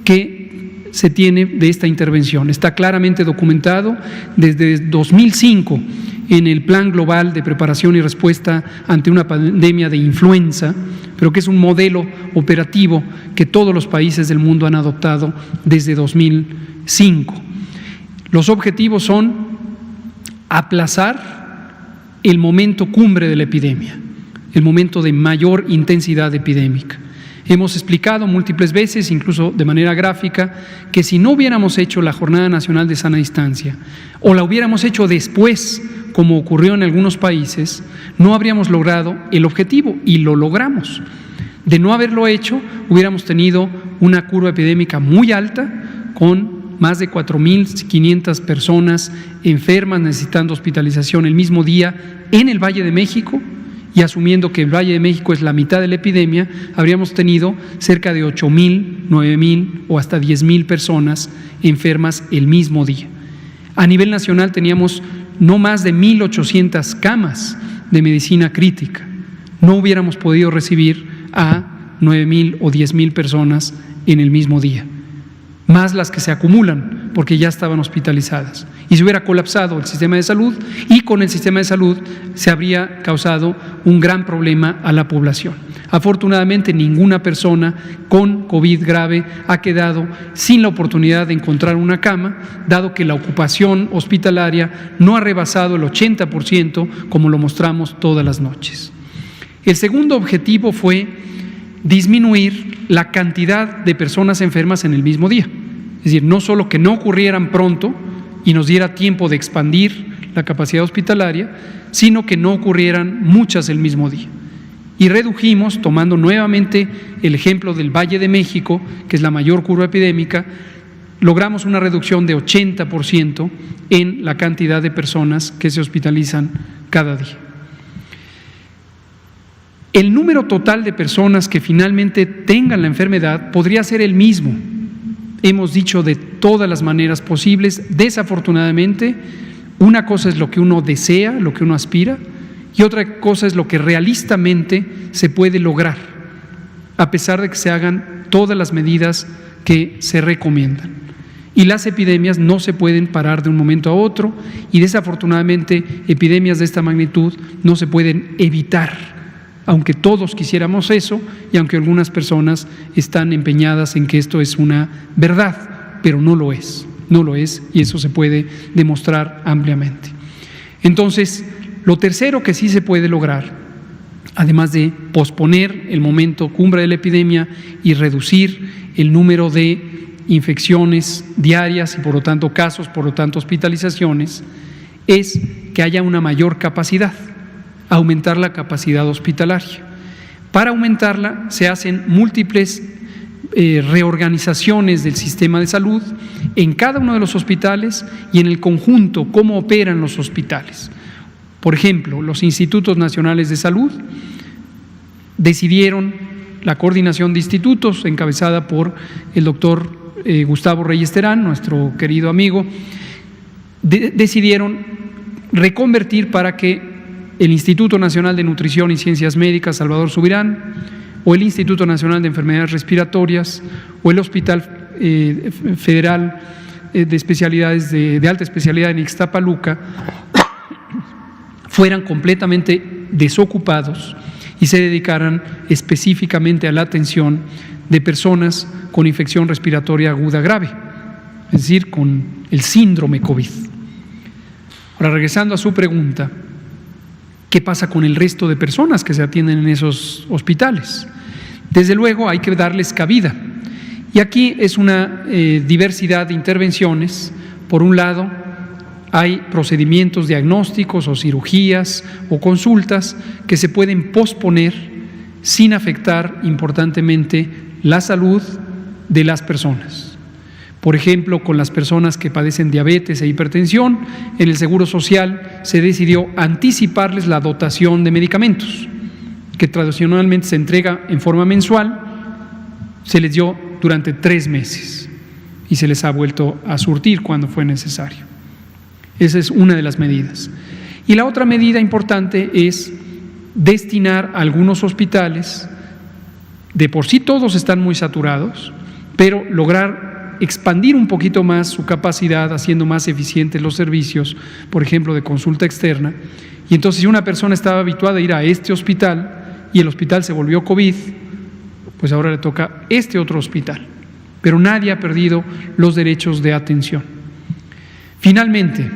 que se tiene de esta intervención. Está claramente documentado desde 2005 en el Plan Global de Preparación y Respuesta ante una pandemia de influenza, pero que es un modelo operativo que todos los países del mundo han adoptado desde 2005. Los objetivos son aplazar el momento cumbre de la epidemia, el momento de mayor intensidad epidémica. Hemos explicado múltiples veces, incluso de manera gráfica, que si no hubiéramos hecho la Jornada Nacional de Sana Distancia o la hubiéramos hecho después, como ocurrió en algunos países, no habríamos logrado el objetivo, y lo logramos. De no haberlo hecho, hubiéramos tenido una curva epidémica muy alta, con más de 4.500 personas enfermas necesitando hospitalización el mismo día en el Valle de México, y asumiendo que el Valle de México es la mitad de la epidemia, habríamos tenido cerca de 8.000, 9.000 o hasta 10.000 personas enfermas el mismo día. A nivel nacional teníamos no más de 1.800 camas de medicina crítica. No hubiéramos podido recibir a 9.000 o 10.000 personas en el mismo día, más las que se acumulan porque ya estaban hospitalizadas. Y se hubiera colapsado el sistema de salud, y con el sistema de salud se habría causado un gran problema a la población. Afortunadamente, ninguna persona con COVID grave ha quedado sin la oportunidad de encontrar una cama, dado que la ocupación hospitalaria no ha rebasado el 80%, como lo mostramos todas las noches. El segundo objetivo fue disminuir la cantidad de personas enfermas en el mismo día. Es decir, no solo que no ocurrieran pronto y nos diera tiempo de expandir la capacidad hospitalaria, sino que no ocurrieran muchas el mismo día. Y redujimos, tomando nuevamente el ejemplo del Valle de México, que es la mayor curva epidémica, logramos una reducción de 80% en la cantidad de personas que se hospitalizan cada día. El número total de personas que finalmente tengan la enfermedad podría ser el mismo. Hemos dicho de todas las maneras posibles. Desafortunadamente, una cosa es lo que uno desea, lo que uno aspira, y otra cosa es lo que realistamente se puede lograr, a pesar de que se hagan todas las medidas que se recomiendan. Y las epidemias no se pueden parar de un momento a otro, y desafortunadamente epidemias de esta magnitud no se pueden evitar, aunque todos quisiéramos eso y aunque algunas personas están empeñadas en que esto es una verdad, pero no lo es, y eso se puede demostrar ampliamente. Entonces, lo tercero que sí se puede lograr, además de posponer el momento cumbre de la epidemia y reducir el número de infecciones diarias y por lo tanto casos, por lo tanto hospitalizaciones, es que haya una mayor capacidad, aumentar la capacidad hospitalaria. Para aumentarla se hacen múltiples reorganizaciones del sistema de salud en cada uno de los hospitales y en el conjunto, cómo operan los hospitales. Por ejemplo, los institutos nacionales de salud decidieron, la coordinación de institutos encabezada por el doctor Gustavo Reyes Terán, nuestro querido amigo, decidieron reconvertir para que el Instituto Nacional de Nutrición y Ciencias Médicas Salvador Subirán, o el Instituto Nacional de Enfermedades Respiratorias, o el Hospital Federal de Especialidades de Alta Especialidad en Ixtapaluca, fueran completamente desocupados y se dedicaran específicamente a la atención de personas con infección respiratoria aguda grave, es decir, con el síndrome COVID. Ahora, regresando a su pregunta, ¿qué pasa con el resto de personas que se atienden en esos hospitales? Desde luego hay que darles cabida. Y aquí es una diversidad de intervenciones. Por un lado, hay procedimientos diagnósticos o cirugías o consultas que se pueden posponer sin afectar importantemente la salud de las personas. Por ejemplo, con las personas que padecen diabetes e hipertensión, en el Seguro Social se decidió anticiparles la dotación de medicamentos, que tradicionalmente se entrega en forma mensual, se les dio durante 3 meses y se les ha vuelto a surtir cuando fue necesario. Esa es una de las medidas. Y la otra medida importante es destinar a algunos hospitales, de por sí todos están muy saturados, pero lograr expandir un poquito más su capacidad, haciendo más eficientes los servicios, por ejemplo, de consulta externa. Y entonces, si una persona estaba habituada a ir a este hospital y el hospital se volvió COVID, pues ahora le toca este otro hospital. Pero nadie ha perdido los derechos de atención. Finalmente,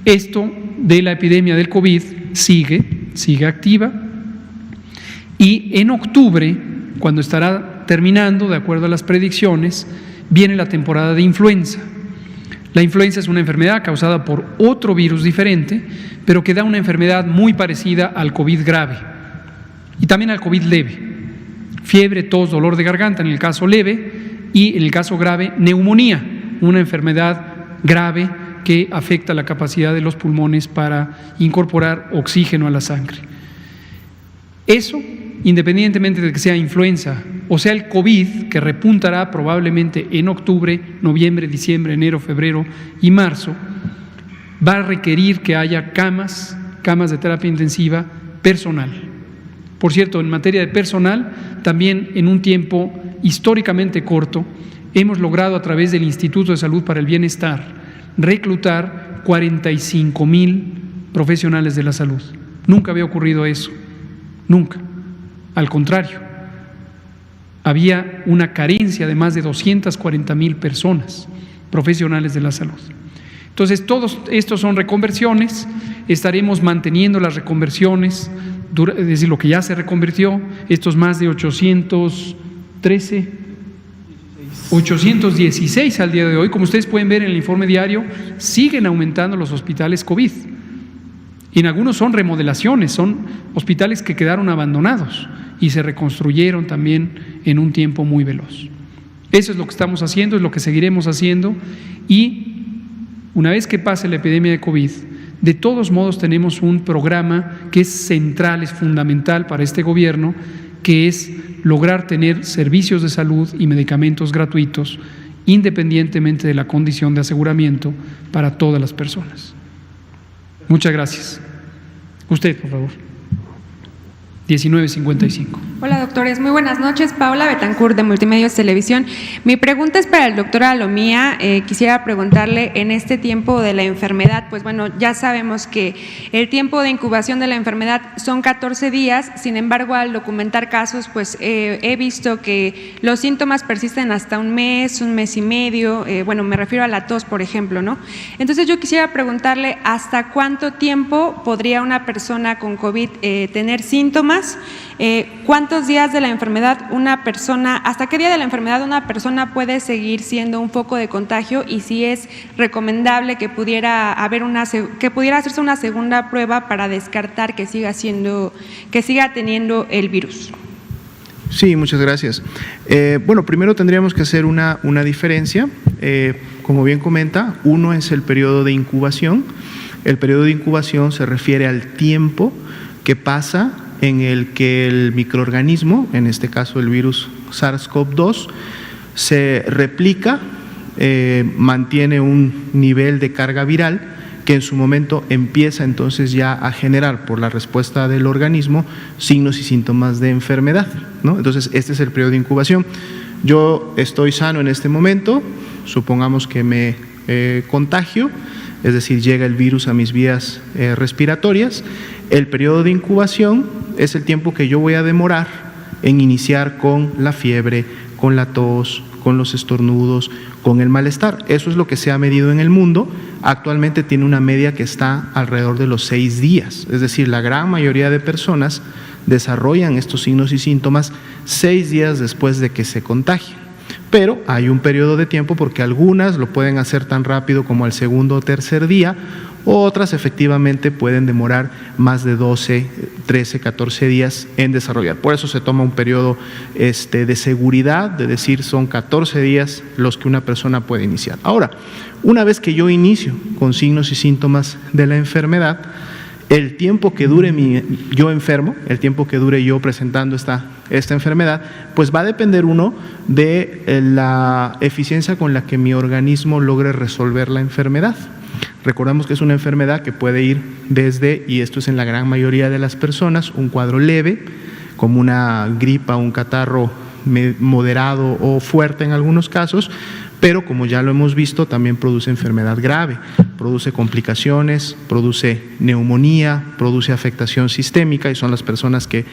esto de la epidemia del COVID sigue activa, y en octubre, cuando estará terminando, de acuerdo a las predicciones, viene la temporada de influenza. La influenza es una enfermedad causada por otro virus diferente, pero que da una enfermedad muy parecida al COVID grave y también al COVID leve. Fiebre, tos, dolor de garganta en el caso leve, y en el caso grave, neumonía, una enfermedad grave que afecta la capacidad de los pulmones para incorporar oxígeno a la sangre. Eso, independientemente de que sea influenza o sea el COVID, que repuntará probablemente en octubre, noviembre, diciembre, enero, febrero y marzo, va a requerir que haya camas de terapia intensiva personal. Por cierto, en materia de personal, también en un tiempo históricamente corto, hemos logrado a través del Instituto de Salud para el Bienestar reclutar 45,000 profesionales de la salud. Nunca había ocurrido eso, nunca. Al contrario, había una carencia de más de 240,000 personas profesionales de la salud. Entonces, todos estos son reconversiones. Estaremos manteniendo las reconversiones, es decir, lo que ya se reconvirtió, estos más de 816 al día de hoy. Como ustedes pueden ver en el informe diario, siguen aumentando los hospitales COVID. Y en algunos son remodelaciones, son hospitales que quedaron abandonados y se reconstruyeron también en un tiempo muy veloz. Eso es lo que estamos haciendo, es lo que seguiremos haciendo, y una vez que pase la epidemia de COVID, de todos modos tenemos un programa que es central, es fundamental para este gobierno, que es lograr tener servicios de salud y medicamentos gratuitos, independientemente de la condición de aseguramiento, para todas las personas. Muchas gracias. Usted, por favor. 1955. Hola, doctores. Muy buenas noches. Paola Betancourt, de Multimedios Televisión. Mi pregunta es para el doctor Alomía. Quisiera preguntarle, en este tiempo de la enfermedad, pues bueno, ya sabemos que el tiempo de incubación de la enfermedad son 14 días. Sin embargo, al documentar casos, pues he visto que los síntomas persisten hasta un mes y medio. Bueno, me refiero a la tos, por ejemplo, ¿no? Entonces, yo quisiera preguntarle, ¿hasta cuánto tiempo podría una persona con COVID tener síntomas? ¿Cuántos días de la enfermedad hasta qué día de la enfermedad una persona puede seguir siendo un foco de contagio, y si es recomendable que pudiera hacerse una segunda prueba para descartar que siga teniendo el virus? Sí, muchas gracias. Bueno, primero tendríamos que hacer una diferencia. Como bien comenta, uno es el periodo de incubación. El periodo de incubación se refiere al tiempo que pasa en el que el microorganismo, en este caso el virus SARS-CoV-2, se replica, mantiene un nivel de carga viral que en su momento empieza entonces ya a generar por la respuesta del organismo signos y síntomas de enfermedad, ¿no? Entonces este es el periodo de incubación. Yo estoy sano en este momento, supongamos que me contagio, es decir, llega el virus a mis vías respiratorias. El periodo de incubación es el tiempo que yo voy a demorar en iniciar con la fiebre, con la tos, con los estornudos, con el malestar. Eso es lo que se ha medido en el mundo. Actualmente tiene una media que está alrededor de los 6 días, es decir, la gran mayoría de personas desarrollan estos signos y síntomas 6 días después de que se contagian. Pero hay un periodo de tiempo porque algunas lo pueden hacer tan rápido como al segundo o tercer día, otras efectivamente pueden demorar más de 12, 13, 14 días en desarrollar. Por eso se toma un periodo de seguridad, de decir son 14 días los que una persona puede iniciar. Ahora, una vez que yo inicio con signos y síntomas de la enfermedad, el tiempo que dure yo enfermo, el tiempo que dure yo presentando esta enfermedad, pues va a depender uno de la eficiencia con la que mi organismo logre resolver la enfermedad. Recordamos que es una enfermedad que puede ir desde, y esto es en la gran mayoría de las personas, un cuadro leve, como una gripa, un catarro moderado o fuerte en algunos casos, pero como ya lo hemos visto, también produce enfermedad grave, produce complicaciones, produce neumonía, produce afectación sistémica y son las personas que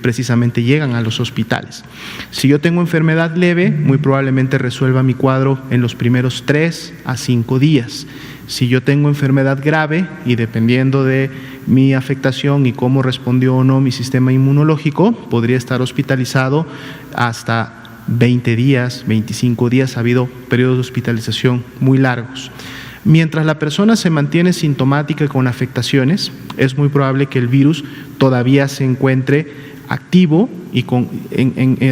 precisamente llegan a los hospitales. Si yo tengo enfermedad leve, muy probablemente resuelva mi cuadro en los primeros 3 a 5 días. Si yo tengo enfermedad grave y dependiendo de mi afectación y cómo respondió o no mi sistema inmunológico, podría estar hospitalizado hasta 20 días, 25 días, ha habido periodos de hospitalización muy largos. Mientras la persona se mantiene sintomática y con afectaciones, es muy probable que el virus todavía se encuentre activo y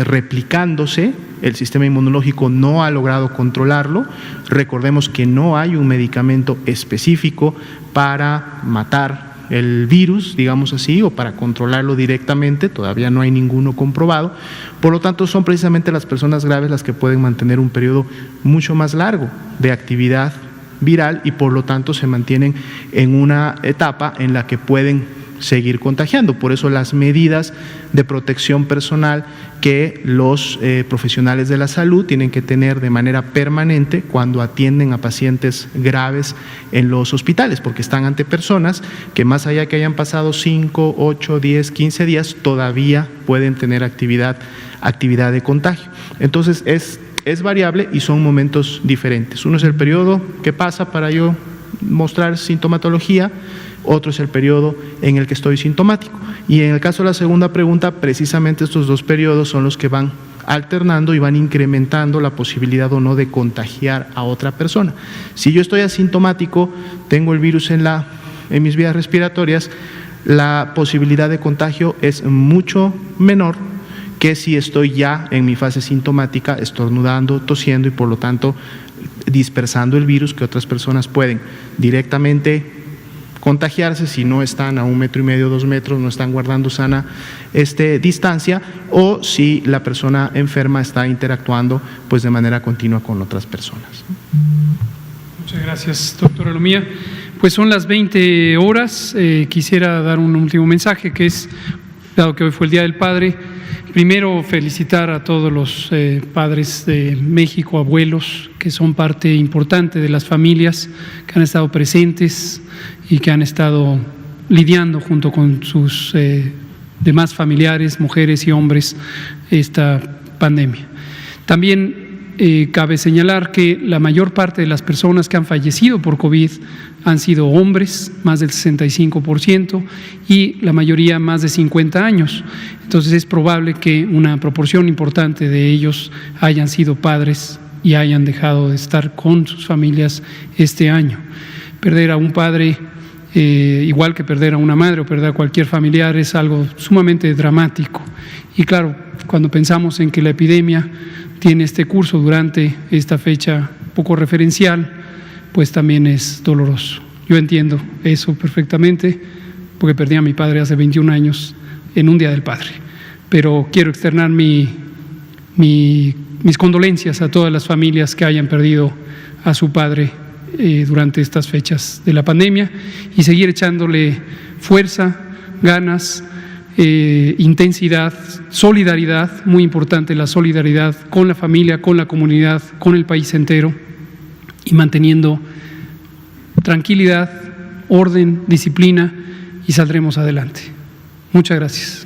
replicándose. El sistema inmunológico no ha logrado controlarlo. Recordemos que no hay un medicamento específico para matar el virus, digamos así, o para controlarlo directamente, todavía no hay ninguno comprobado. Por lo tanto, son precisamente las personas graves las que pueden mantener un periodo mucho más largo de actividad viral y por lo tanto se mantienen en una etapa en la que pueden seguir contagiando. Por eso las medidas de protección personal que los profesionales de la salud tienen que tener de manera permanente cuando atienden a pacientes graves en los hospitales, porque están ante personas que más allá que hayan pasado 5, 8, 10, 15 días, todavía pueden tener actividad de contagio. Entonces es variable y son momentos diferentes. Uno es el periodo que pasa para yo mostrar sintomatología, otro es el periodo en el que estoy sintomático. Y en el caso de la segunda pregunta, precisamente estos dos periodos son los que van alternando y van incrementando la posibilidad o no de contagiar a otra persona. Si yo estoy asintomático, tengo el virus en mis vías respiratorias, la posibilidad de contagio es mucho menor que si estoy ya en mi fase sintomática, estornudando, tosiendo y por lo tanto dispersando el virus que otras personas pueden directamente contagiarse si no están a 1,5 metros, 2 metros, no están guardando sana distancia, o si la persona enferma está interactuando pues de manera continua con otras personas. Muchas gracias, doctora Lomía. Pues son las 20 horas. Quisiera dar un último mensaje, que es, dado que hoy fue el Día del Padre, primero felicitar a todos los padres de México, abuelos, que son parte importante de las familias, que han estado presentes y que han estado lidiando junto con sus demás familiares, mujeres y hombres, esta pandemia. También cabe señalar que la mayor parte de las personas que han fallecido por COVID han sido hombres, más del 65%, y la mayoría más de 50 años. Entonces es probable que una proporción importante de ellos hayan sido padres y hayan dejado de estar con sus familias este año. Perder a un padre, igual que perder a una madre o perder a cualquier familiar, es algo sumamente dramático. Y claro, cuando pensamos en que la epidemia tiene este curso durante esta fecha poco referencial, pues también es doloroso. Yo entiendo eso perfectamente, porque perdí a mi padre hace 21 años en un Día del Padre. Pero quiero externar mis condolencias a todas las familias que hayan perdido a su padre durante estas fechas de la pandemia y seguir echándole fuerza, ganas, intensidad, solidaridad, muy importante la solidaridad con la familia, con la comunidad, con el país entero y manteniendo tranquilidad, orden, disciplina y saldremos adelante. Muchas gracias.